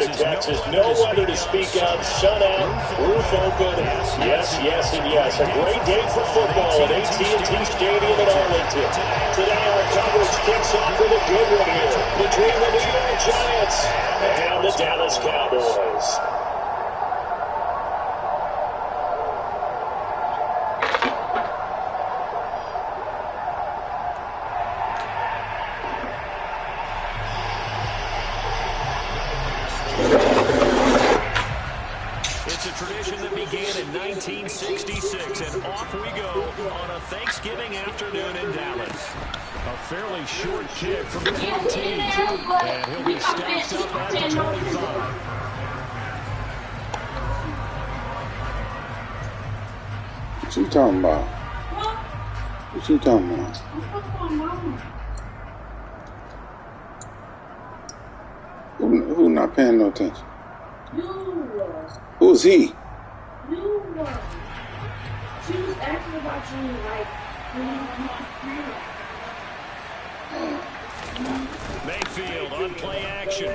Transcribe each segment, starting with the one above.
to Texas. No weather to speak of. Sun out, roof open. Yes, yes, and yes. A great day for football at AT&T Stadium in Arlington. Today our coverage kicks off with a good one here between the New York Giants and the Dallas Cowboys. It's a tradition that began in 1966, and off we go on a Thanksgiving afternoon in Dallas. A fairly short kick from the 14, and he'll be stacked up at the 25. What you talking about? What you talking about? Who not paying no attention? Who's he? You were. She was asking about you, like, Mayfield on play action.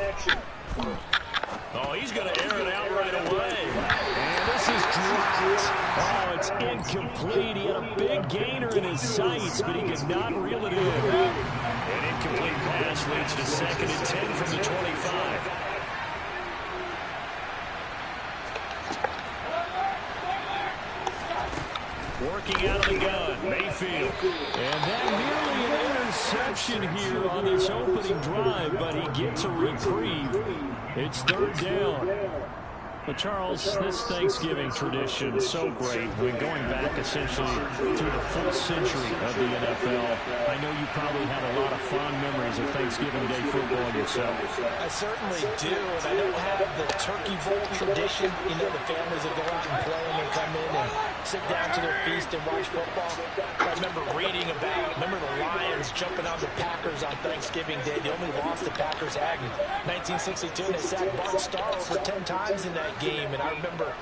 Oh, he's going to air it out right away. And this is dropped. Oh, it's incomplete. He had a big gainer in his sights, but he could not reel it in. An incomplete pass leads to 2nd and 10 from the 25. Working out of the gun, Mayfield. And that nearly an interception here on this opening drive, but he gets a reprieve. It's 3rd down. But Charles, this Thanksgiving tradition is so great. I mean, going back essentially through the full century of the NFL, I know you probably have a lot of fond memories of Thanksgiving Day football yourself. I certainly do, and I don't have the turkey bowl tradition. You know, the families that go out and play and they come in and sit down to their feast and watch football. I remember reading about, the Lions jumping on the Packers on Thanksgiving Day. The only loss the Packers had in 1962, and they sacked Bart Starr over 10 times in that game. And I remember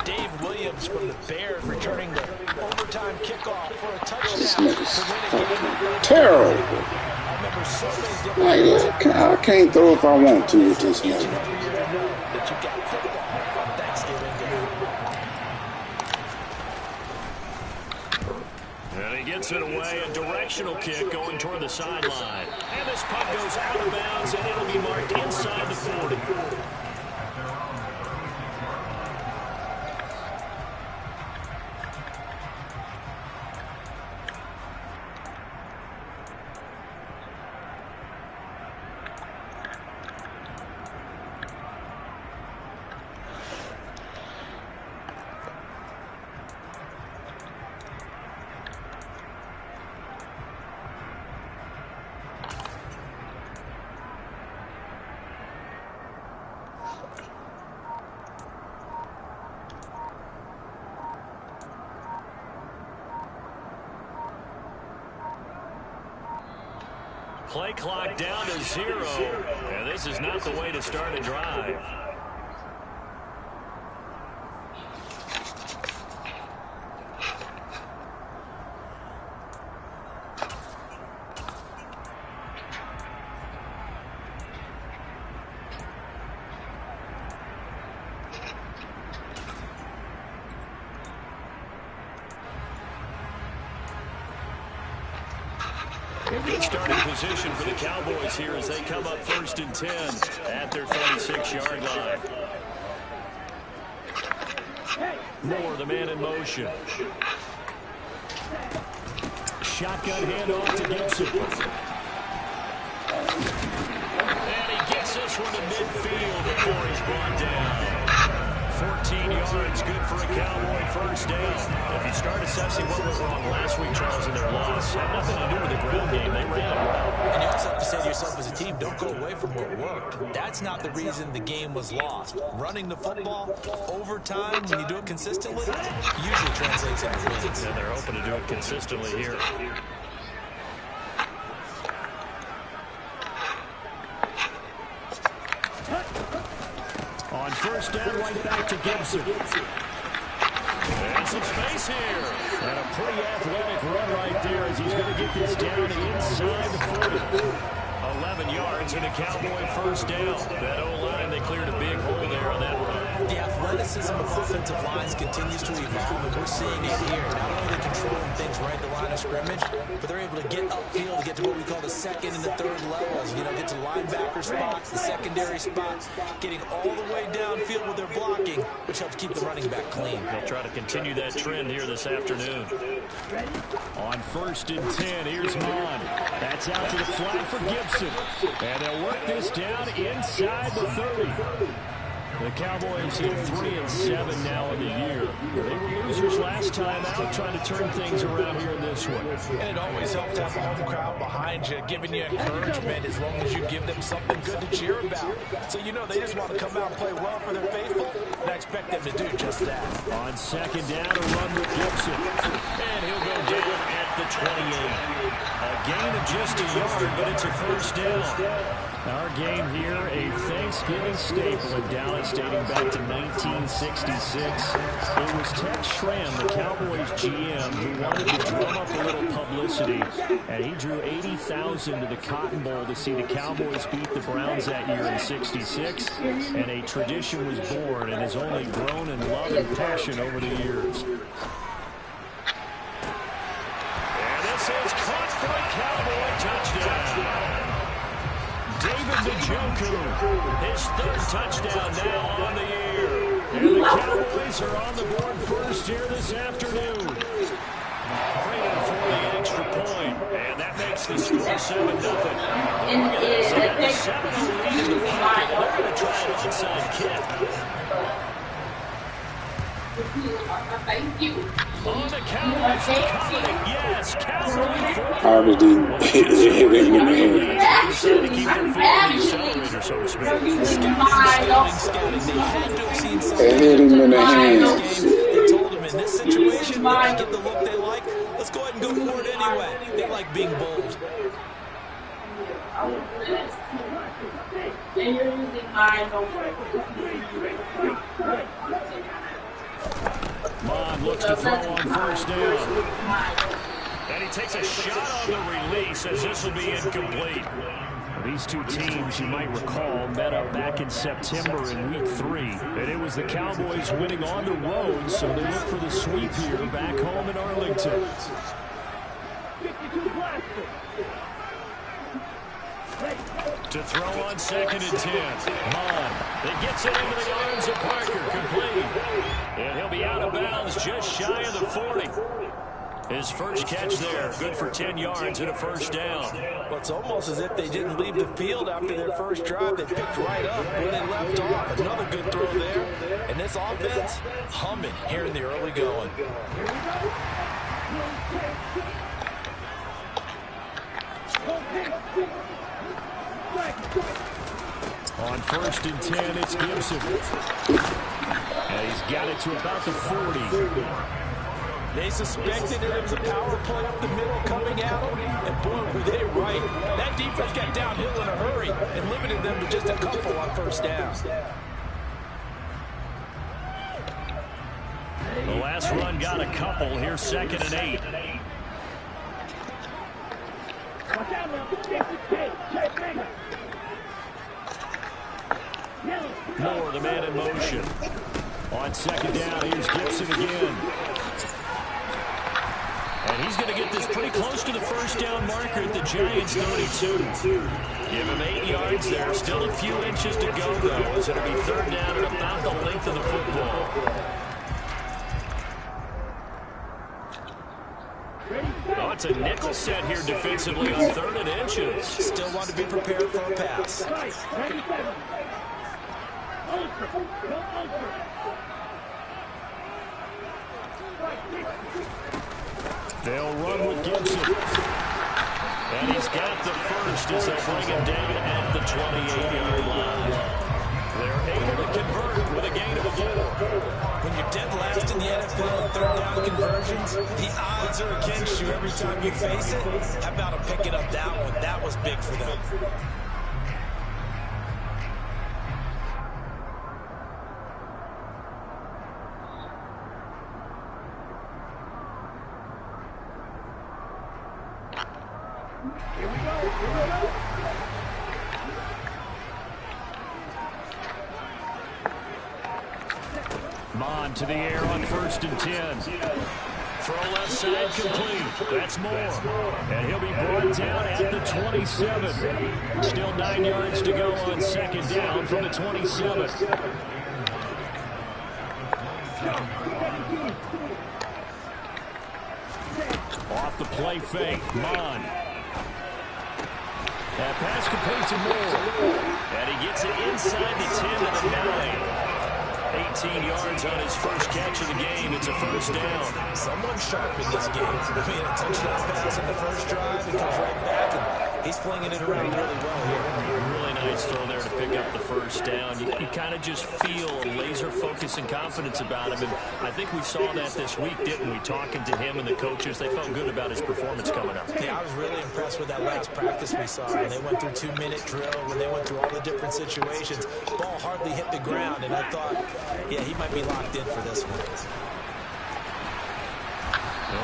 Dave Williams from the Bears returning the overtime kickoff for a touchdown to win a game. Terrible. I remember so many different I can't throw if I want to with this man. that you got football on Thanksgiving Day. And he gets it away, a directional kick going toward the sideline. And this puck goes out of bounds, and it'll be marked inside the 40. Play clock down to 0. And this is not the way to start a drive. Good starting position for the Cowboys here as they come up 1st and 10 at their 36-yard line. Moore, the man in motion. Shotgun handoff to Gibson. And he gets this one to midfield before he's brought down. 14 yards, good for a Cowboy first down. If you start assessing what went wrong last week, Charles, in their loss, had nothing to do with the ground game. They ran well. And you also have to say to yourself as a team, don't go away from what worked. That's not the reason the game was lost. Running the football, overtime, when you do it consistently, usually translates into wins. And they're hoping to do it consistently here. On 1st down, right back to Gibson. And some space here. And a pretty athletic run right there as he's going to get this down inside the 40. 11 yards and a Cowboy first down. That O-line, they cleared a big hole there on that run. The athleticism of offensive lines continues to evolve, and we're seeing it here. Not only are they controlling things right at the line of scrimmage, but they're able to get upfield to get to what we call the second and the third levels. You know, get to linebacker spots, the secondary spots, getting all the way downfield with their blocking, which helps keep the running back clean. They'll try to continue that trend here this afternoon. On 1st and 10, here's Mon. That's out to the flat for Gibson. And they'll work this down inside the 30. The Cowboys hit 3-7 now in the year. They were losers last time out, trying to turn things around here in this one. And it always helps to have a home crowd behind you, giving you encouragement as long as you give them something good to cheer about. So you know they just want to come out and play well for their faithful, and I expect them to do just that. On 2nd down, a run with Gibson. And he'll go down at the 28. A gain of just a yard, but it's a first down. Our game here, a Thanksgiving staple in Dallas dating back to 1966. It was Tex Schramm, the Cowboys GM, who wanted to drum up a little publicity, and he drew 80,000 to the Cotton Bowl to see the Cowboys beat the Browns that year in '66, and a tradition was born and has only grown in love and passion over the years. And this is caught for a Cowboy touchdown. David Njoku, his 3rd touchdown now on the year. And the Cowboys are on the board first here this afternoon. Freeman for the extra point, and that makes the score 7-0. They got the 7-0 lead in the pocket. They're going to try an onside kick. Thank you. On the Cowboys, yes, Cowboys. Harvey didn't hit him in the head. Decided to keep their foot on the accelerator, so to speak. They hit him in the hands. They told him in this situation, they can get the look they like. Let's go ahead and go for it anyway. They like being bold. And you're using mine. Mon looks to throw on 1st down. And he takes a shot on the release as this will be incomplete. These two teams, you might recall, met up back in September in Week 3. And it was the Cowboys winning on the road, so they look for the sweep here back home in Arlington. To throw on 2nd and 10. Mon. It gets it into the arms of Parker. Complete. And he'll be out of bounds just shy of the 40. His first catch there, good for 10 yards and a first down. Well, it's almost as if they didn't leave the field after their first drive. They picked right up where they left off. Another good throw there. And this offense, humming here in the early going. On 1st and 10, it's Gibson. And he's got it to about the 40. They suspected it was a power play up the middle coming at them, and boy, were they right. That defense got downhill in a hurry and limited them to just a couple on 1st down. The last run got a couple. Here's 2nd and 8. Moore, the man in motion. On 2nd down, here's Gibson again. And he's going to get this pretty close to the first down marker at the Giants' 32. Give him 8 yards there. Still a few inches to go, though, as it'll be 3rd down at about the length of the football. Oh, it's a nickel set here defensively on 3rd and inches. Still want to be prepared for a pass. They'll run with Gibson. And he's got the first as they bring him down at the 28-yard line. They're able to convert with a gain of 4. When you're dead last in the NFL in 3rd down conversions, the odds are against you every time you face it. How about him picking up that one? That was big for them. Here we go. On to the air on 1st and 10. Throw left side complete. That's Moore. And he'll be brought down at the 27. Still 9 yards to go on 2nd down from the 27. Off the play fake. Mon. That pass complete to Moore. And he gets it inside the 10 to the 9. 18 yards on his first catch of the game. It's a 1st down. Someone sharp in this game. I mean, a touchdown pass in the first drive. He comes right back, and he's flinging it around really well here. Really nice throw there to pick up the 1st down. You kind of just feel a laser focus and confidence about him. And I think we saw that this week, didn't we? Talking to him and the coaches, they felt good about his performance coming up. Yeah, I was really impressed with that last practice we saw. When they went through 2-minute drill, when they went through all the different situations, ball hardly hit the ground, and I thought, yeah, he might be locked in for this one.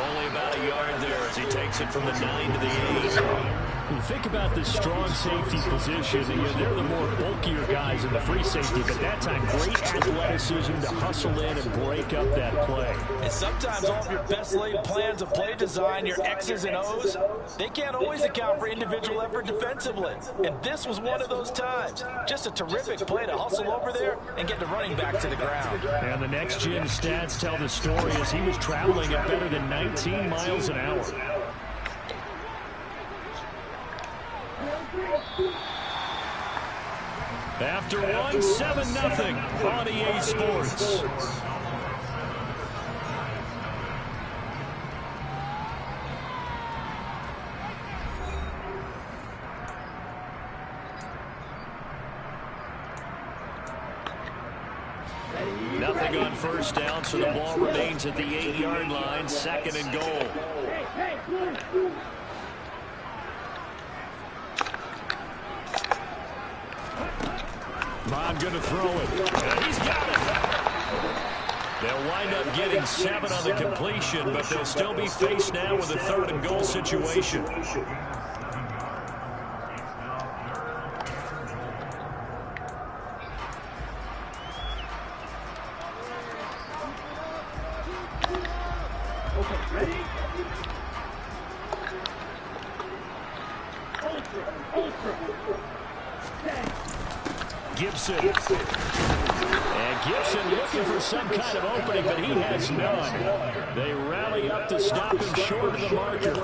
Only about a yard there as he takes it from the 9 to the 8. You think about the strong safety position. They're the more bulkier guys in the free safety, but that time great athleticism to hustle in and break up that play. And sometimes all of your best laid plans of play design, your X's and O's, they can't always account for individual effort defensively. And this was one of those times. Just a terrific play to hustle over there and get the running back to the ground. And the next-gen stats tell the story as he was traveling at better than 19 miles an hour. After one, 7-0 on EA Sports. Nothing on 1st down, so the ball remains at the 8-yard line, 2nd and goal. Mon going to throw it. And he's got it. They'll wind up getting 7 on the completion, but they'll still be faced now with a 3rd and goal situation. Okay, ready? Gibson. And Gibson looking for some kind of opening, but he has none. They rally up to stop him short of the marker.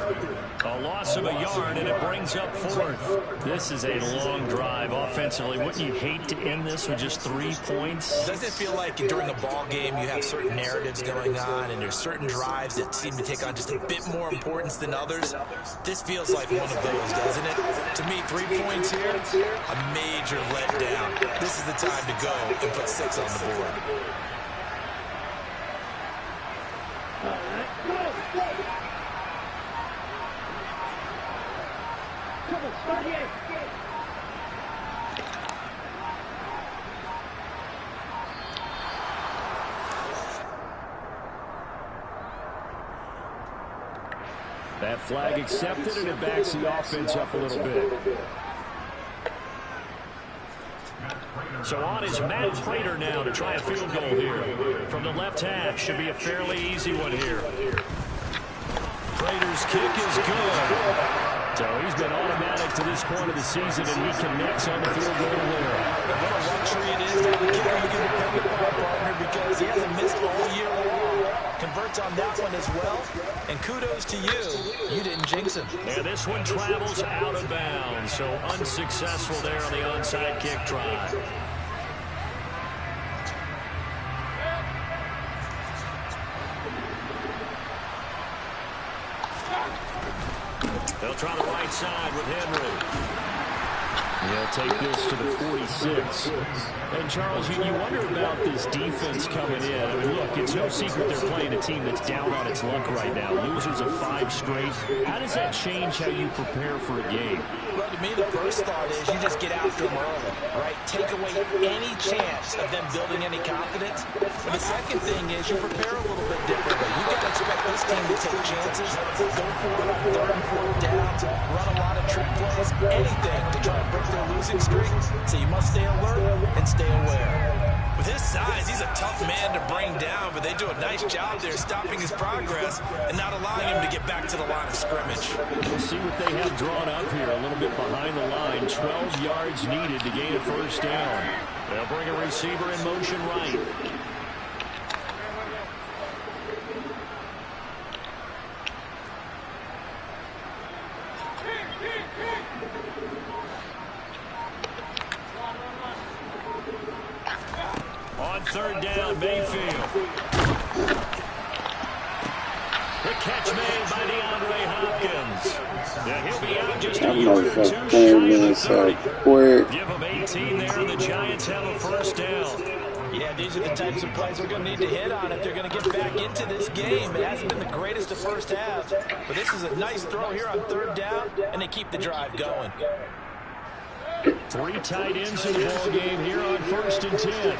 A loss of a yard, and it brings up 4th. This is a long drive offensively. Wouldn't you hate to end this with just 3 points? Doesn't it feel like during a ball game you have certain narratives going on and there's certain drives that seem to take on just a bit more importance than others? This feels like one of those, doesn't it? To me, 3 points here, a major letdown. This is the time to go and put 6 on the board. That flag accepted, and it backs the offense up a little bit. So on is Matt Prater now to try a field goal here. From the left hash, should be a fairly easy one here. Prater's kick is good. So he's been automatic to this point of the season, and he connects on the field goal there. What a luxury it is to have a kicker you can depend upon, partner, because he hasn't missed all year long. Converts on that one as well, and kudos to you. You didn't jinx him. And this one travels out of bounds, so unsuccessful there on the onside kick try. They'll try the right side with Henry. They'll take this to the 46. And, Charles, you wonder about this defense coming in. I mean, look, it's no secret they're playing a team that's down on its luck right now. Losers of 5 straight. How does that change how you prepare for a game? Well, to me, the first thought is you just get after them early, right? Take away any chance of them building any confidence. And the second thing is you prepare a little bit differently. You got to expect this team to take chances, go for it on 3rd and 4th downs, run a lot of trick plays, anything to try and break their losing streak. So you must stay alert and stay aware. With his size, he's a tough man to bring down, but they do a nice job there stopping his progress and not allowing him to get back to the line of scrimmage. We'll see what they have drawn up here, a little bit behind the line. 12 yards needed to gain a first down. They'll bring a receiver in motion right. On third down, Mayfield. The catch made by DeAndre Hopkins. Yeah, he'll be out just a yard or two shy of the 30. Give them 18 there, and the Giants have a first down. Yeah, these are the types of plays we're going to need to hit on if they're going to get back into this game. It hasn't been the greatest of first halves, but this is a nice throw here on third down, and they keep the drive going. 3 tight ends in the ball game here on 1st and 10.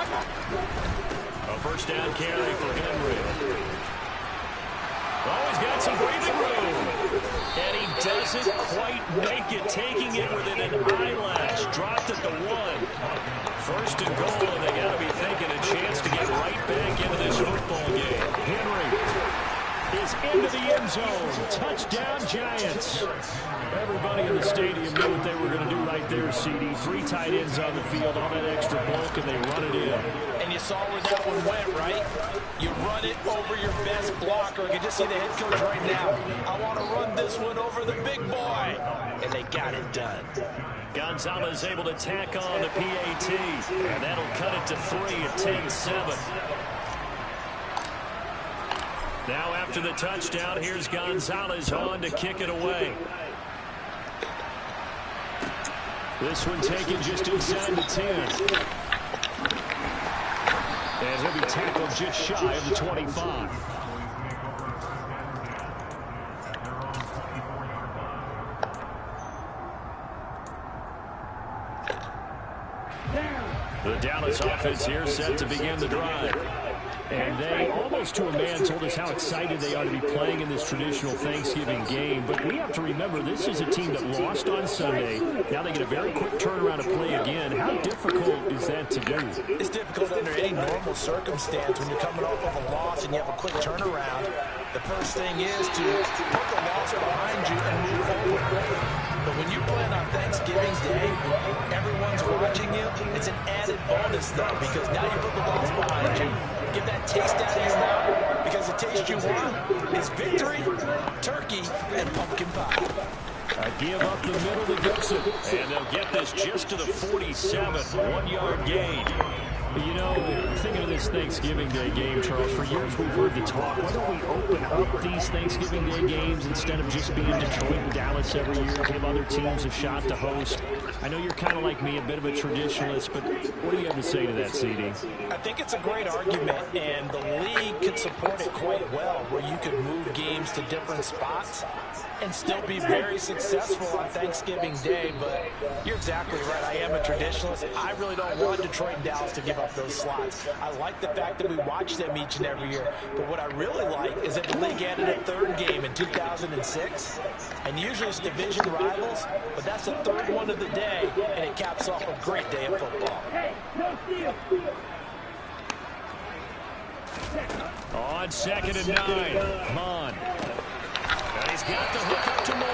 A first down carry for Henry. Oh, he's got some breathing room. And he doesn't quite make it, taking it within an eyelash. Dropped at the 1. First and goal, and they got to be thinking a chance to get right back into this football game. Henry is into the end zone. Touchdown, Giants. Everybody in the stadium knew what they were going to do right there, CD. 3 tight ends on the field, all that extra bulk, and they run it in. And you saw where that one went, right? You run it over your best blocker. You can just see the head coach right now. I want to run this one over the big boy. And they got it done. Gonzalez able to tack on the PAT, and that'll cut it to 3 at 10-7. Now after the touchdown, here's Gonzalez on to kick it away. This one taken just inside the 10. And he'll be tackled just shy of the 25. The Dallas offense here set to begin the drive. And they, almost to a man, told us how excited they ought to be playing in this traditional Thanksgiving game. But we have to remember, this is a team that lost on Sunday. Now they get a very quick turnaround to play again. How difficult is that to do? It's difficult under any normal circumstance when you're coming off of a loss and you have a quick turnaround. The first thing is to put the loss behind you and move forward. But when you're playing on Thanksgiving Day, everyone's watching you. It's an added bonus, though, because now you put the loss behind you. Get that taste out of your mouth, because the taste you want is victory, turkey, and pumpkin pie. Give up the middle to Gibson, and they'll get this just to the 47, 1-yard gain. You know, thinking of this Thanksgiving Day game, Charles, for years we've heard the talk, why don't we open up these Thanksgiving Day games instead of just being Detroit and Dallas every year, give other teams a shot to host? I know you're kind of like me, a bit of a traditionalist, but what do you have to say to that, CD? I think it's a great argument, and the league could support it quite well, where you could move games to different spots and still be very successful on Thanksgiving Day. But you're exactly right. I am a traditionalist. I really don't want Detroit and Dallas to give up those slots. I like the fact that we watch them each and every year. But what I really like is that the league added a third game in 2006. And usually it's division rivals, but that's the third one of the day, and it caps off a great day of football. On 2nd and 9, Mon. And he's got the hook up to Moore.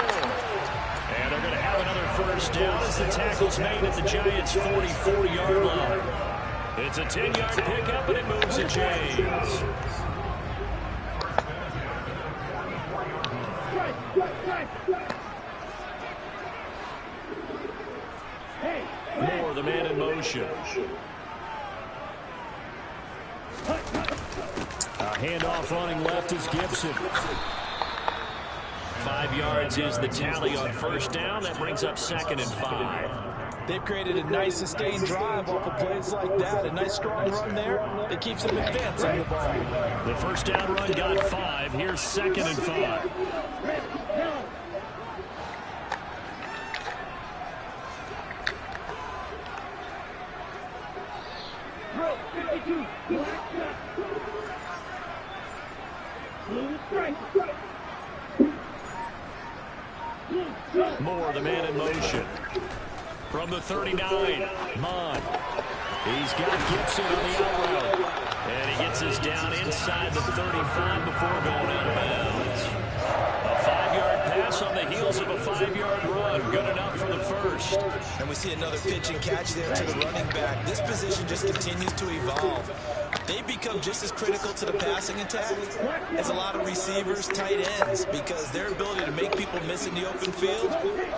And they're going to have another first down as the tackle's made at the Giants' 44-yard line. It's a 10-yard pickup, and it moves to James. Moore, the man in motion. A handoff running left is Gibson. 5 yards is the tally on first down. That brings up 2nd and 5. They've created a nice sustained drive off of plays like that. A nice strong run there that keeps them advancing the ball. The first down run got 5. Here's 2nd and 5. Moore, the man in motion. From the 39, Mon. He's got Gibson on the out route. And he gets us down inside the 35 before going out of bounds. A 5-yard pass on the heels of a 5-yard run. Good enough for the first. And we see another pitch and catch there to the running back. This position just continues to evolve. They become just as critical to the passing attack as a lot of receivers, tight ends, because their ability to make people miss in the open field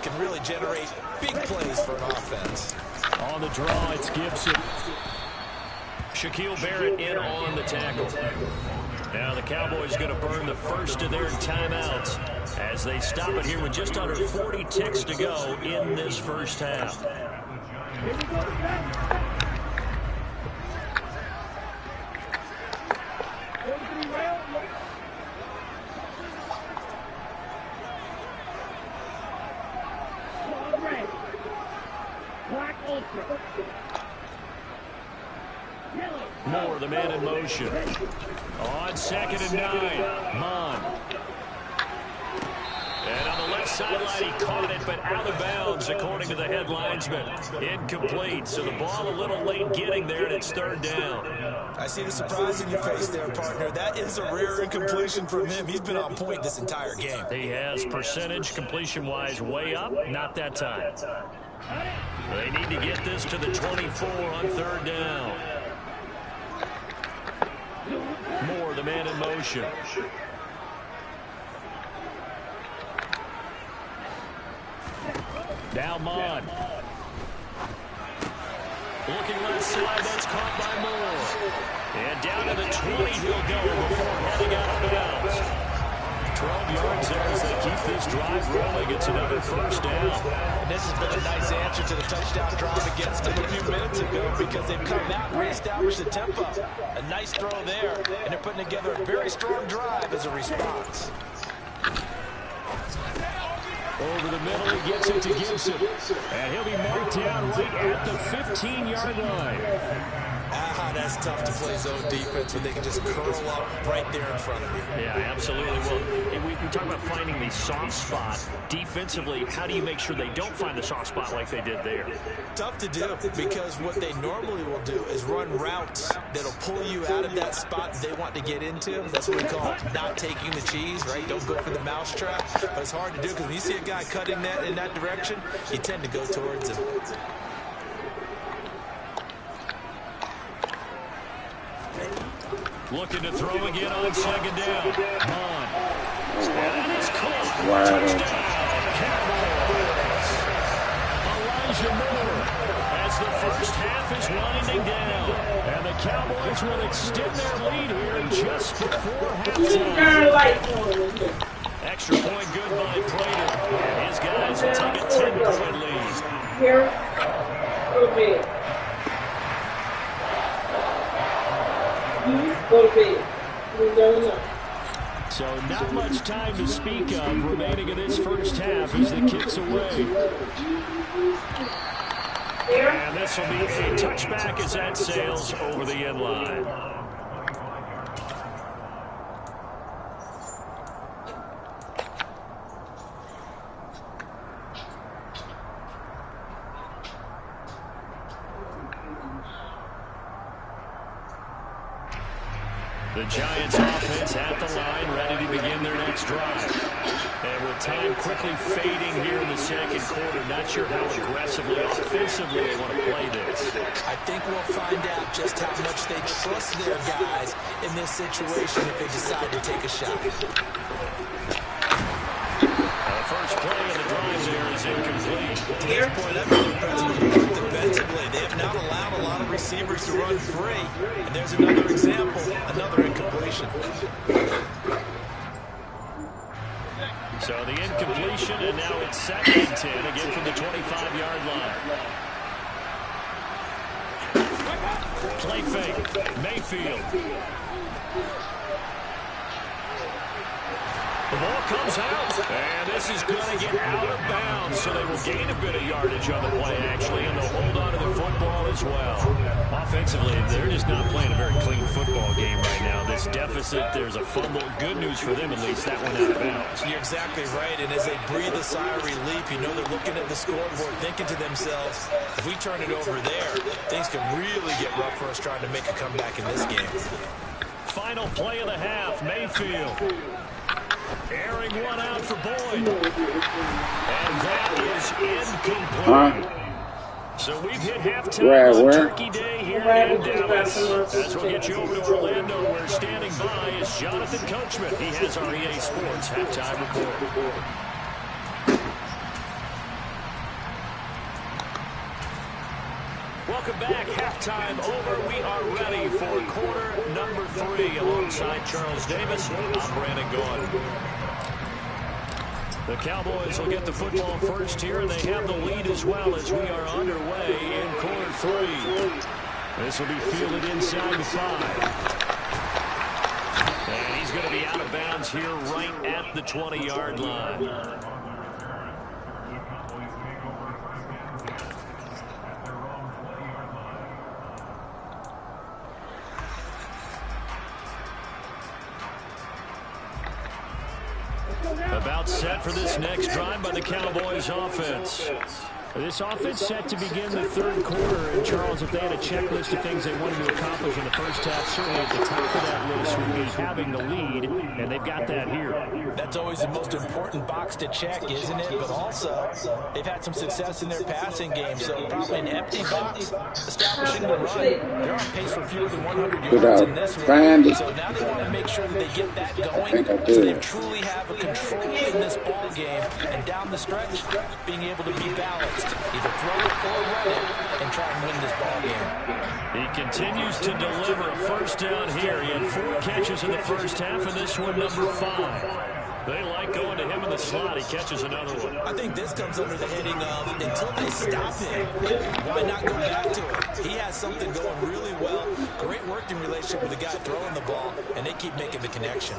can really generate big plays for an offense. On the draw, it's Gibson. Shaquille Barrett in on the tackle. Now the Cowboys going to burn the first of their timeouts as they stop it here with just under 40 ticks to go in this first half. Moore, the man in motion. On 2nd and 9, Mon. And on the left sideline, he caught it, but out of bounds, according to the head linesman. Incomplete, so the ball a little late getting there, and it's 3rd down. I see the surprise in your face there, partner. That is a rare incompletion from him. He's been on point this entire game. He has percentage, completion-wise, way up. Not that time. They need to get this to the 24 on 3rd down. Moore, the man in motion. Now Mon. Looking left side, that's caught by Moore. And down to the 20 he'll go before heading out of bounds. 12 yards there as they keep this drive rolling. It's another first down. And this has been a nice answer to the touchdown drive against them a few minutes ago because they've come out and reestablished the tempo. A nice throw there, and they're putting together a very strong drive as a response. Over the middle, he gets it to Gibson. And he'll be marked down right at the 15-yard line. That's tough to play zone defense when they can just curl up right there in front of you. Yeah, absolutely. Well, we talk about finding the soft spot. Defensively, how do you make sure they don't find the soft spot like they did there? Tough to do because what they normally will do is run routes that'll pull you out of that spot they want to get into. That's what we call not taking the cheese, right? Don't go for the mousetrap. But it's hard to do because when you see a guy cutting that in that direction, you tend to go towards him. Looking to throw again on 2nd down. Mon. And that is caught. Wow. Touchdown. Cowboys. Elijah Moore as the first half is winding down. And the Cowboys will extend their lead here just before halftime. Extra point good by Prater. And his guys will take a 10-point lead. Here, a little bit. So not much time to speak of remaining in this first half as the kick's away. And this will be a touchback as that sails over the end line. The Giants offense at the line, ready to begin their next drive. And with time quickly fading here in the 2nd quarter, not sure how aggressively, offensively they want to play this. I think we'll find out just how much they trust their guys in this situation if they decide to take a shot. The first play of the drive there is incomplete. To this point, I've been impressed with the work defensively. They have not allowed a lot of receivers to run free. And there's another example, another incompletion. So the incompletion, and now it's 2nd and 10, again from the 25-yard line. Play fake, Mayfield. The ball comes out, and this is going to get out of bounds, so they will gain a bit of yardage on the play, actually, and they'll hold on to the football as well. Offensively, they're just not playing a very clean football game right now. This deficit, there's a fumble. Good news for them, at least. That went out of bounds. You're exactly right, and as they breathe a sigh of relief, you know they're looking at the scoreboard, thinking to themselves, if we turn it over there, things can really get rough for us trying to make a comeback in this game. Final play of the half, Mayfield. Airing one out for Boyd. And that is incomplete. So we've hit halftime on Turkey Day here in Dallas. As we'll get you over to Orlando, where standing by is Jonathan Coachman. He has our EA Sports halftime report. Welcome back. Halftime over. We are ready for quarter number 3. Alongside Charles Davis, I'm Brandon Gaudin. The Cowboys will get the football first here, and they have the lead as well as we are underway in quarter 3. This will be fielded inside the 5. And he's going to be out of bounds here right at the 20-yard line. About set for this next drive by the Cowboys offense. This offense set to begin the third quarter. And Charles, if they had a checklist of things they wanted to accomplish in the first half, certainly at the top of that list would be having the lead, and they've got that here. That's always the most important box to check, isn't it? But also, they've had some success in their passing game, so probably an empty box establishing the run. They're on pace for fewer than 100 yards in this one. So now they want to make sure that they get that going so they truly have a control in this ball game, and down the stretch, being able to be balanced. Either throw it or run it and try and win this ball game. He continues to deliver a first down here. He had 4 catches in the first half, and this one number 5. They like going to him in the slot. He catches another one. I think this comes under the heading of until they stop him, why not go back to him? He has something going really well. Great working relationship with the guy throwing the ball, and they keep making the connection.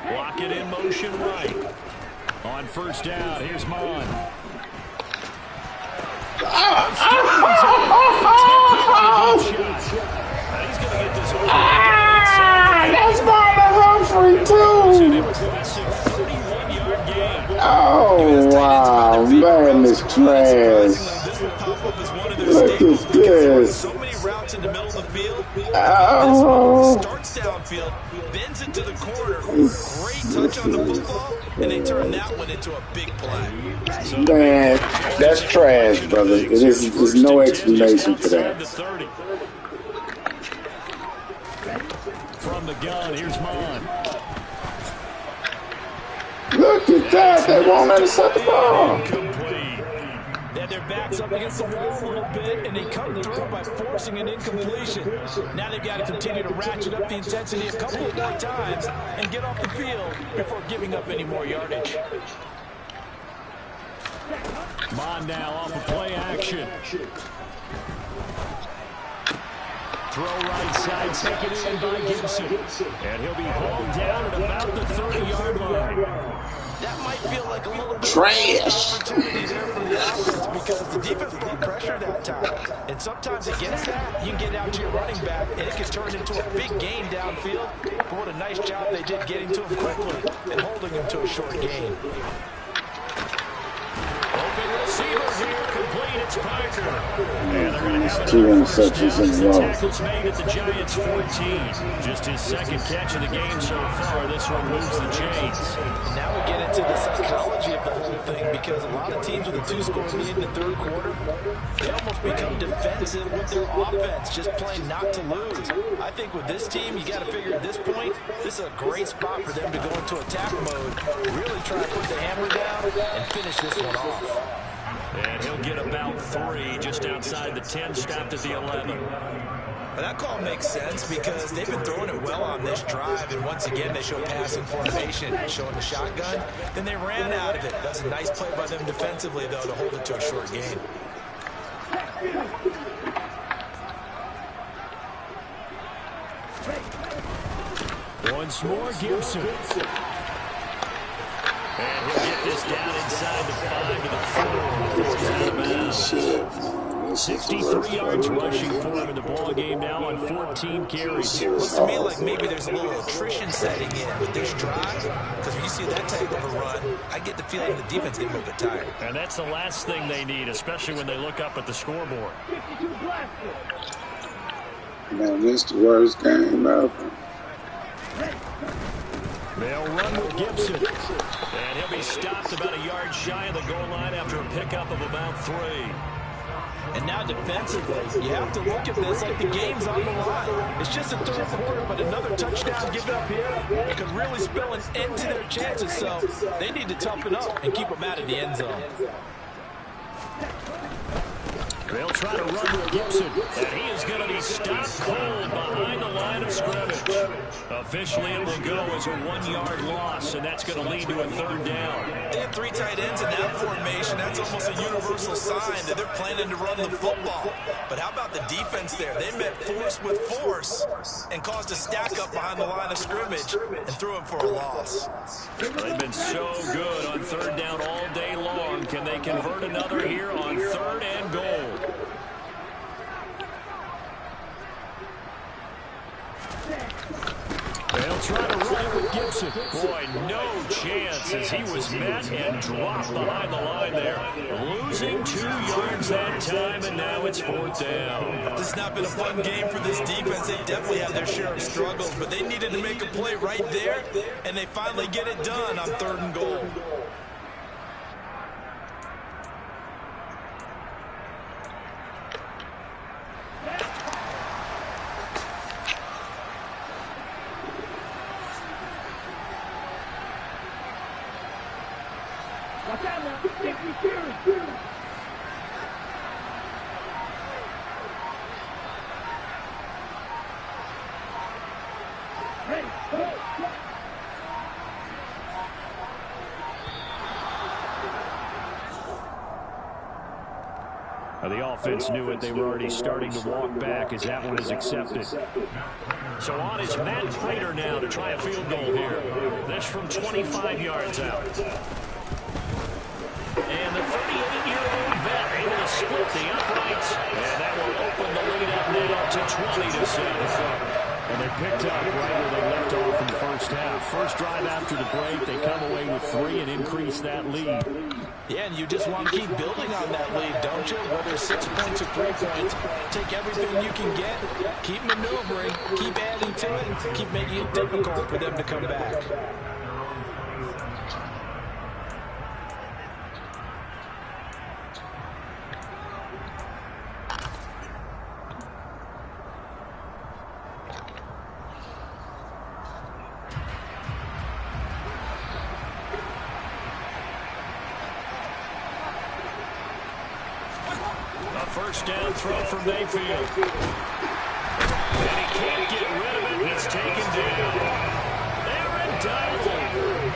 Block it in motion right. On first down, here's Mon. He's going to get this over. That's my free too. Oh, wow, man, this trash. Look at this. So many routes in the middle of the field. Oh. This one starts downfield, bends into the corner. Great touch on the football, and they turn that one into a big play. Man, that's trash, brother. There's no explanation for that. From the gun, here's Mon. Look at that. They won't let us set the ball. They had their backs up against the wall a little bit, and they come through by forcing an incompletion. Now they've got to continue to ratchet up the intensity a couple of more times and get off the field before giving up any more yardage. Mon now off of play action. Throw right side, taken in by Gibson. And he'll be hauled down at about the 30-yard line. That might feel like a little bit trash of opportunity there for the offense because the defense brought pressure that time. And sometimes against that, you can get out to your running back, and it can turn into a big gain downfield. But what a nice job they did getting to him quickly and holding him to a short gain. Open receiver here, complete. It's Parker. And they're going to have 2 interceptions in a row. Tackles made at the Giants 14. Just his second catch of the game so far. This one moves the chains. And now we get into the psychology of the whole thing because a lot of teams with a 2-score lead in the third quarter, they almost become defensive with their offense, just playing not to lose. I think with this team, you got to figure at this point, this is a great spot for them to go into attack mode, really try to put the hammer down and finish this one off. And he'll get about 3 just outside the 10, stopped at the 11. But that call makes sense because they've been throwing it well on this drive, and once again they show passing formation, showing the shotgun. Then they ran out of it. That's a nice play by them defensively, though, to hold it to a short gain. Once more, Gibson. And he'll get this down inside the 5 to the 4 before he's out of bounds. 63 yards rushing for him in the ball game now on 14 carries. Looks to me like maybe there's a little attrition setting in with this drive, because when you see that type of a run, I get the feeling the defense getting a little bit tired. And that's the last thing they need, especially when they look up at the scoreboard. Man, this is the worst game ever. They'll run with Gibson. And he'll be stopped about a yard shy of the goal line after a pickup of about 3. And now defensively, you have to look at this like the game's on the line. It's just a third quarter, but another touchdown given up here could really spell an end to their chances. So they need to toughen up and keep them out of the end zone. They'll try to run with Gibson, and he is going to be stopped cold behind the line of scrimmage. Officially, it will go as a 1-yard loss, and that's going to lead to a 3rd down. They have 3 tight ends in that formation. That's almost a universal sign that they're planning to run the football. But how about the defense there? They met force with force and caused a stack up behind the line of scrimmage and threw him for a loss. They've been so good on 3rd down all day long. Can they convert another here on 3rd and goal? They'll try to run it with Gibson. Boy, no chance as he was met and dropped behind the line there. Losing 2 yards that time, and now it's 4th down. This has not been a fun game for this defense. They definitely have their share of struggles, but they needed to make a play right there, and they finally get it done on 3rd and goal. The offense knew it. They were already starting to walk back as that one is accepted. So on is Matt Prater now to try a field goal here. This from 25 yards out. And the 38-year-old vet able to split the uprights. And that will open the lead up now to 20-7. And they picked up right where they left off in the first half. First drive after the break, they come away with 3 and increase that lead. Yeah, and you just want to keep building on that lead, don't you? Whether it's 6 points or 3 points, take everything you can get, keep maneuvering, keep adding to it, keep making it difficult for them to come back. First down throw for Mayfield. And he can't get rid of it. He's taken down. Aaron Donald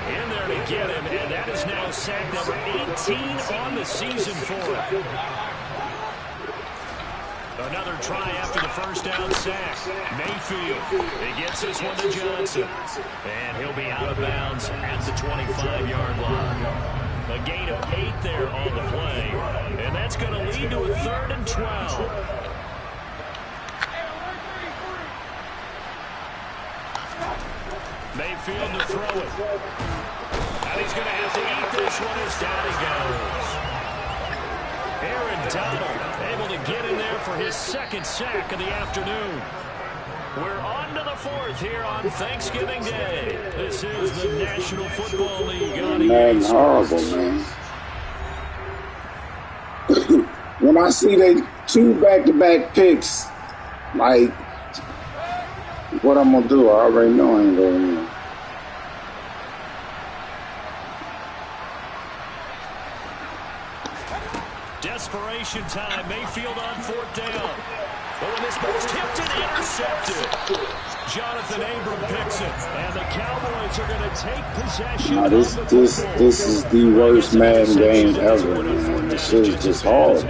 in there to get him, and that is now sack number 18 on the season for him. Another try after the first down sack. Mayfield, he gets this one to Johnson. And he'll be out of bounds at the 25-yard line. A gain of 8 there on the play. And that's going to lead to a 3rd and 12. Mayfield to throw it. And he's going to have to eat this one as down he goes. Aaron Donald able to get in there for his 2nd sack of the afternoon. We're on to the 4th here on Thanksgiving Day. This is the National Football League on EA Sports. Horrible, man. When I see they 2 back-to-back picks, like, what I'm going to do, I already know I ain't going to win. Desperation time. Mayfield on 4th down. But when this ball's tipped and intercepted, Jonathan Abram picks it, and the Cowboys are going to take possession of the football. This is the worst Madden game ever, man. This shit is just horrible.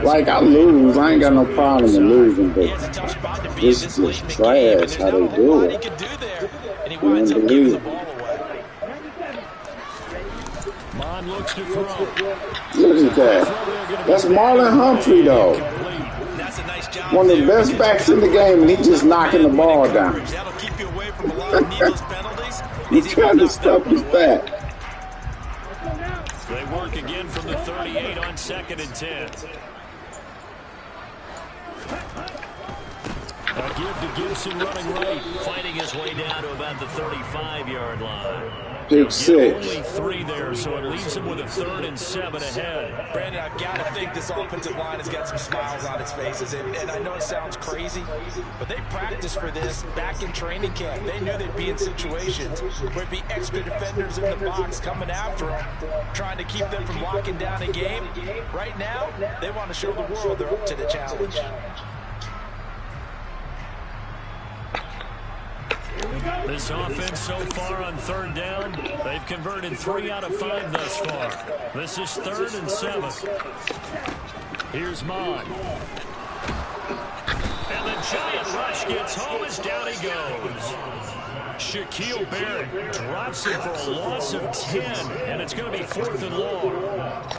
Like, I lose. I ain't got no problem with losing, but it's just trash how they do it. And he winds up giving the ball away. Mon looks to throw. Look at that. That's Marlon Humphrey, though. That's a nice job. One of the best backs in the game, and he just knocking the ball down. That'll keep you away from a lot of needless penalties. He's trying to stop his back. They work again from the 38 on 2nd and 10. A give to Gibson running right, fighting his way down to about the 35-yard line. Pick 6. Only 3 there, so it leaves him with a 3rd and 7 ahead. Brandon, I've got to think this offensive line has got some smiles on its faces. And I know it sounds crazy, but they practiced for this back in training camp. They knew they'd be in situations where there'd be extra defenders in the box coming after them, trying to keep them from locking down a game. Right now, they want to show the world they're up to the challenge. This offense so far on 3rd down, they've converted 3 out of 5 thus far. This is 3rd and 7. Here's Mon. And the giant rush gets home as down he goes. Shaquille Barrett drops it for a loss of 10, and it's going to be 4th and long.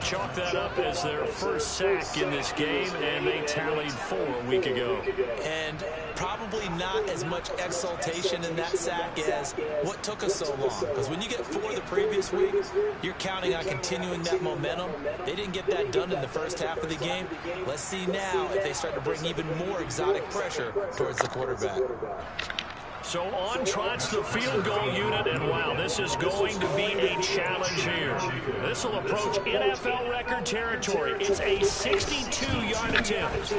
Chalk that up as their first sack in this game, and they tallied 4 a week ago. And probably not as much exultation in that sack as what took us so long. Because when you get 4 the previous week, you're counting on continuing that momentum. They didn't get that done in the first half of the game. Let's see now if they start to bring even more exotic pressure towards the quarterback. So on trots the field goal unit, and wow, this is going to be a challenge here. This will approach NFL record territory. It's a 62-yard attempt.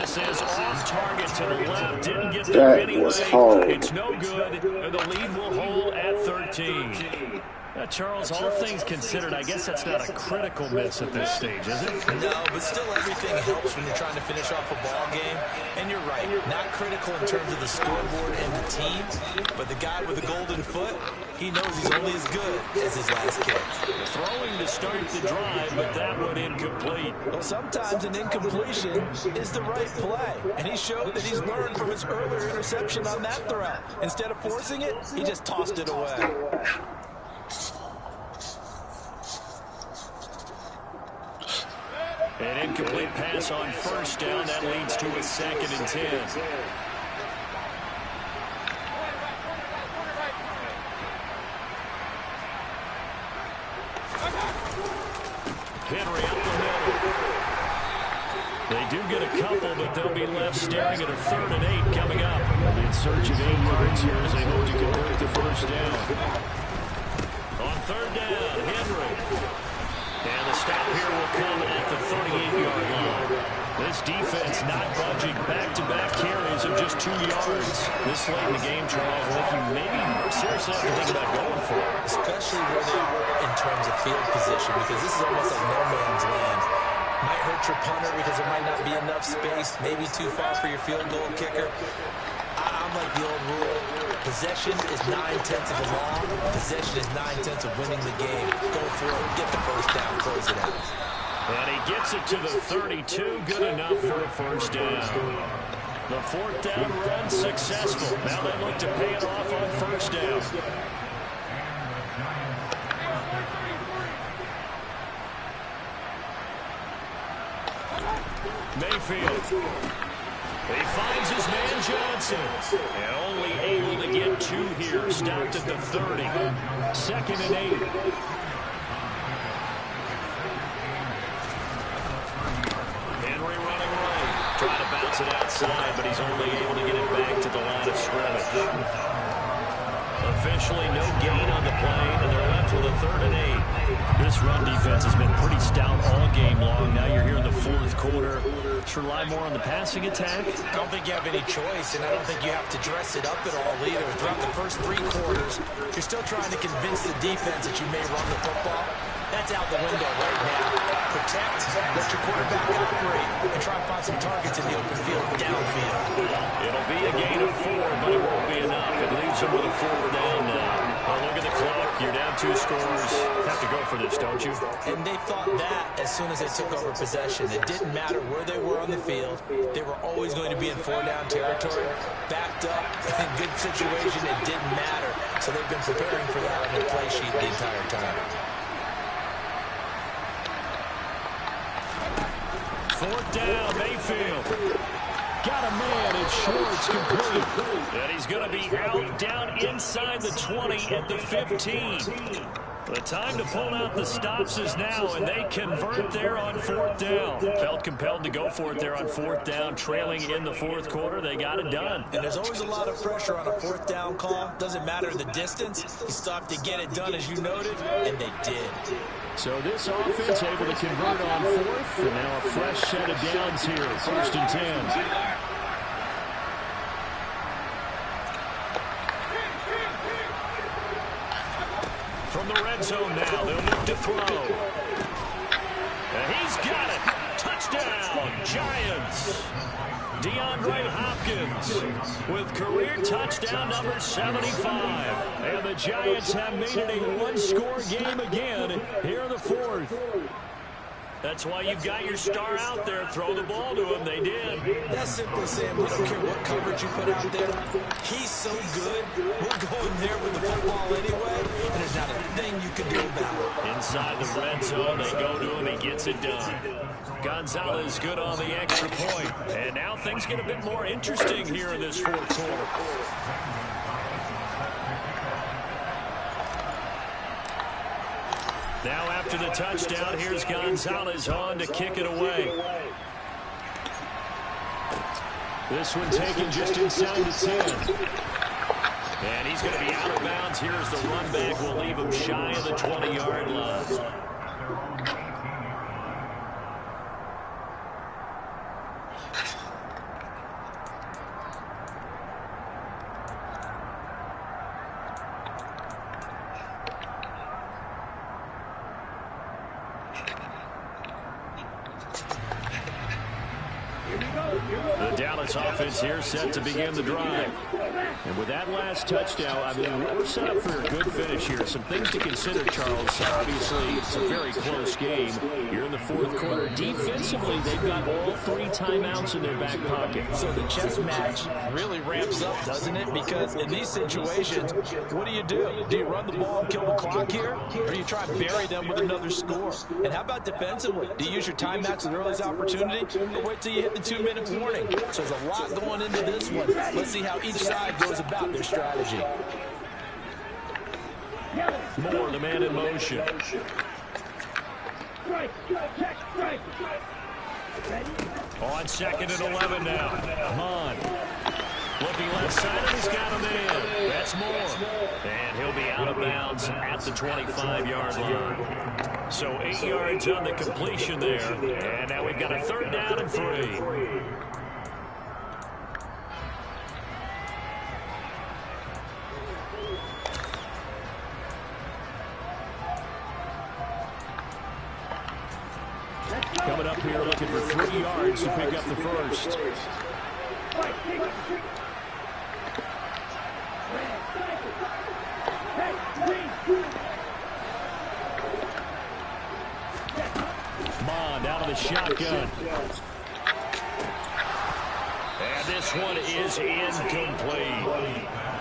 This is off target to the left. Didn't get there anyway. It's no good, and the lead will hold at 13. Charles, all things considered, I guess that's not a critical miss at this stage, is it? No, but still everything helps when you're trying to finish off a ball game. And you're right, not critical in terms of the scoreboard and the team, but the guy with the golden foot, he knows he's only as good as his last kick. Throwing to start the drive, but that one incomplete. Well, sometimes an incompletion is the right play, and he showed that he's learned from his earlier interception on that throw. Instead of forcing it, he just tossed it away. An incomplete pass on 1st down. That leads to a 2nd and 10. Henry up the middle. They do get a couple, but they'll be left staring at a 3rd and 8 coming up. In search of 8 yards here as they hope to convert the 1st down. On 3rd down, Henry. And the stop here will come at the 38-yard line. This defense not budging. Back-to-back carries of just 2 yards. This late in the game, Charles, I think you maybe seriously have to think about going for it. Especially where they are in terms of field position, because this is almost like no man's land. Might hurt your punter because there might not be enough space, maybe too far for your field goal kicker. I'm like the old rule. Possession is 9/10 of the law. Possession is 9/10 of winning the game. Go for it. Get the 1st down. Close it out. And he gets it to the 32. Good enough for a 1st down. The 4th down run successful. Now they look to pay it off on 1st down. Mayfield. He finds his man Johnson. And only able to get 2 here. Stopped at the 30. 2nd and 8. Henry running right. Trying to bounce it outside, but he's only able to get it back to the line of scrimmage. Officially no gain on the play, and they're left with a 3rd and 8. This run defense has been pretty stout all game long. Now you're here in the 4th quarter. Should rely more on the passing attack? I don't think you have any choice, and I don't think you have to dress it up at all either. Throughout the first 3 quarters, you're still trying to convince the defense that you may run the football. That's out the window right now. Protect, let your quarterback operate, and try to find some targets in the open field, downfield. It'll be a gain of 4, but it won't be enough. It leaves them with a 4th down now. Well, look at the clock. You're down 2 scores. Have to go for this, don't you? And they thought that as soon as they took over possession. It didn't matter where they were on the field. They were always going to be in 4-down territory. Backed up, in good situation, it didn't matter. So they've been preparing for that on their play sheet the entire time. 4th down, Mayfield. Got a man, it's short, it's complete. And he's going to be out down inside the 20 at the 15. The time to pull out the stops is now, and they convert there on 4th down. Felt compelled to go for it there on 4th down, trailing in the 4th quarter. They got it done. And there's always a lot of pressure on a 4th down call. Doesn't matter the distance. You still have to get it done, as you noted, and they did. So this offense able to convert on 4th, and now a fresh set of downs here, 1st and 10. From the red zone now, they'll look to throw. And he's got it. Touchdown, Giants. DeAndre Hopkins with career touchdown number 75. And the Giants have made it a one-score game again here in the 4th. That's why you've got your star out there. Throw the ball to him. They did. That's simply saying we don't care what coverage you put out there. He's so good. We're going there with the football anyway, and there's not a thing you can do about it. Inside the red zone, they go to him. He gets it done. Gonzalez good on the extra point. And now things get a bit more interesting here in this 4th quarter. Now after the touchdown, here's Gonzalez on to kick it away. This one taken just inside the 10. And he's going to be out of bounds. Here's the run back. We'll leave him shy of the 20-yard line. The Dallas offense here set to begin the drive. And with that last touchdown, I mean, we're set up for a good finish here. Some things to consider, Charles. Obviously, it's a very close game. You're in the 4th quarter. Defensively, they've got all 3 timeouts in their back pocket. So the chess match really ramps up, doesn't it? Because in these situations, what do? Do you run the ball and kill the clock here? Or do you try and bury them with another score? And how about defensively? Do you use your timeouts at the earliest opportunity? Or wait till you hit the 2-minute warning? So there's a lot going into this one. Let's see how each side goes about their strategy. Moore, the man in motion. On 2nd and 11 now. Hahn. Looking left side, and he's got a man. That's Moore. And he'll be out of bounds at the 25-yard line. So 8 yards on the completion there. And now we've got a 3rd down and 3. Coming up here looking for 3 yards to pick up the first. Mond out of the shotgun. And this one is incomplete.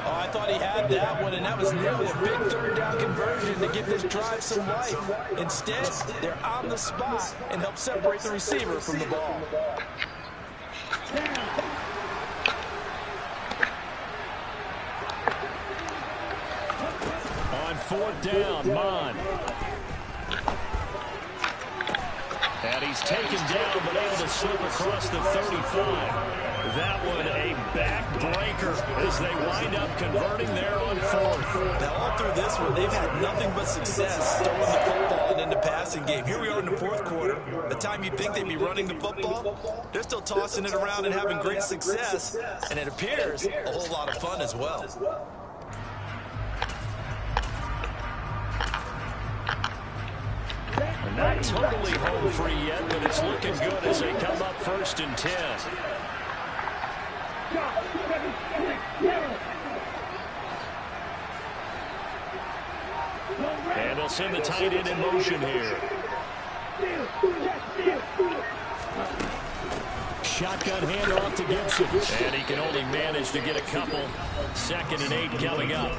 Oh, I thought he had that one, and that was nearly a big 3rd down conversion to give this drive some life. Instead, they're on the spot and help separate the receiver from the ball. On 4th down, Mond. And he's taken down, but able to slip across the 35. That one a backbreaker as they wind up converting there on 4th. Now, all through this one, they've had nothing but success throwing the football and in the passing game. Here we are in the 4th quarter. The time you think they'd be running the football, they're still tossing it around and having great success. And it appears a whole lot of fun as well. Not totally home free yet, but it's looking good as they come up 1st and 10. And they'll send the tight end in motion here. Shotgun handoff to Gibson. And he can only manage to get a couple. 2nd and 8 coming up.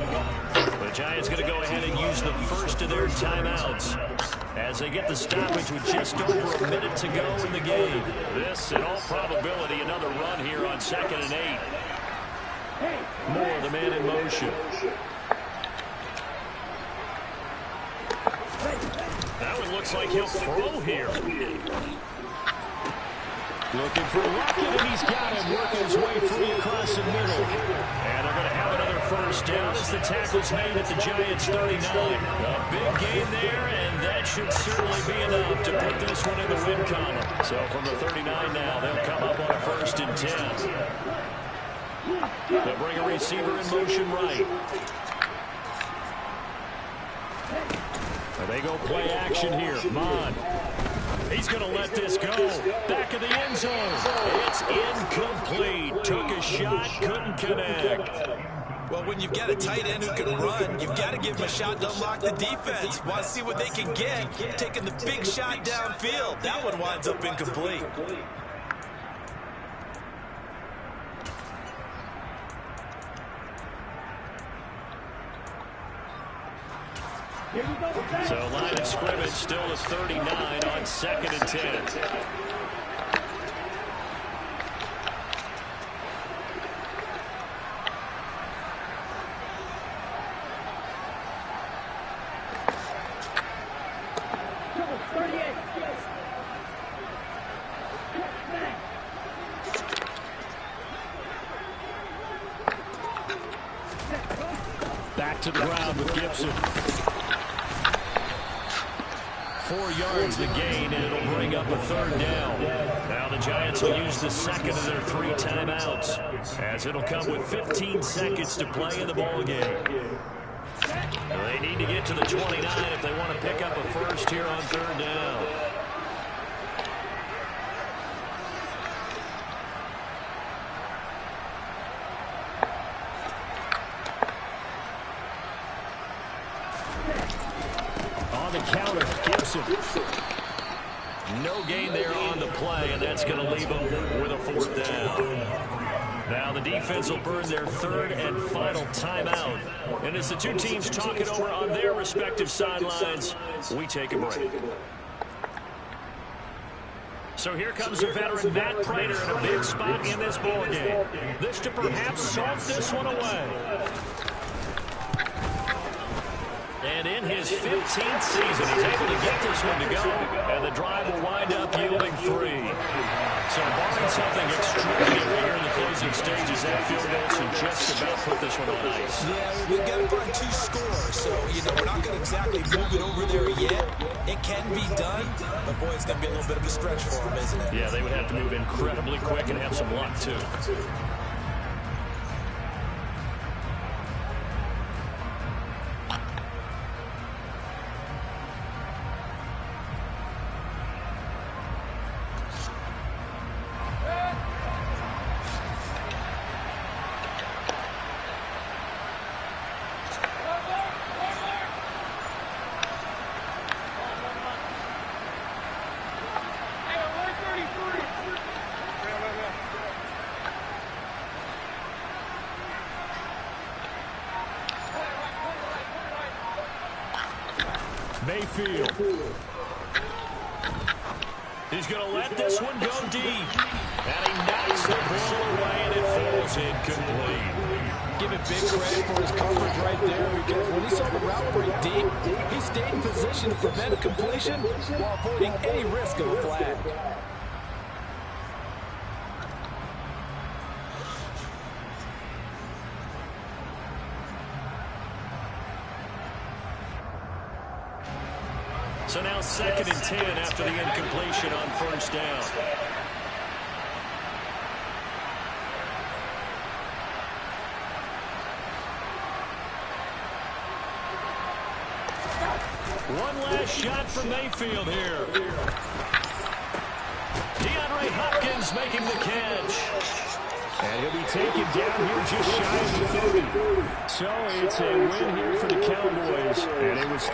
The Giants going to go ahead and use the first of their timeouts as they get the stoppage with just over a minute to go in the game. This, in all probability, another run here on 2nd and 8. Moore, the man in motion. That one looks like he'll throw here. Looking for Lockett, and he's got him, working his way free across the middle. And they're going to have another first down as the tackle's made at the Giants' 39. A big gain there, and that should certainly be enough to put this one in the win column. So from the 39 now, they'll come up on a 1st and 10. They'll bring a receiver in motion right. And they go play action here. Mon. He's going to let this go. Back of the end zone. It's incomplete. Took a shot, couldn't connect. Well, when you've got a tight end who can run, you've got to give him a shot to unlock the defense. Want to see what they can get. Taking the big shot downfield. That one winds up incomplete. So line of scrimmage still is 39 on 2nd and 10. Back to the ground with Gibson. 4 yards the gain, and it'll bring up a 3rd down. Now the Giants will use the 2nd of their 3 timeouts, as it'll come with 15 seconds to play in the ballgame. They need to get to the 29 if they want to pick up a first here on 3rd down. Counter, Gibson. No gain there on the play, and that's going to leave them with a 4th down. Now the defense will burn their 3rd and final timeout. And as the two teams talk it over on their respective sidelines, we take a break. So here comes the veteran Matt Prater in a big spot in this ballgame. This to perhaps salt this one away. And in his 15th season, he's able to get this one to go, and the drive will wind up yielding 3. So barring something extraordinary here in the closing stages, that field goal should just about put this one on ice. Yeah, we've got to find 2 scores, so, we're not going to exactly move it over there yet. It can be done, but, boy, it's going to be a little bit of a stretch for them, isn't it? Yeah, they would have to move incredibly quick and have some luck, too. Mayfield. He's going to let this one go deep. And he knocks the ball away, and it falls incomplete. Give it big credit for his coverage right there, because when he saw the route break deep, he stayed in position to prevent a completion while avoiding any risk of a flag. So now 2nd and 10 after the incompletion on 1st down. One last shot for Mayfield here. DeAndre Hopkins making the catch. And he'll be taken down here just shy of the 30. So it's a win here for the Cowboys. And it was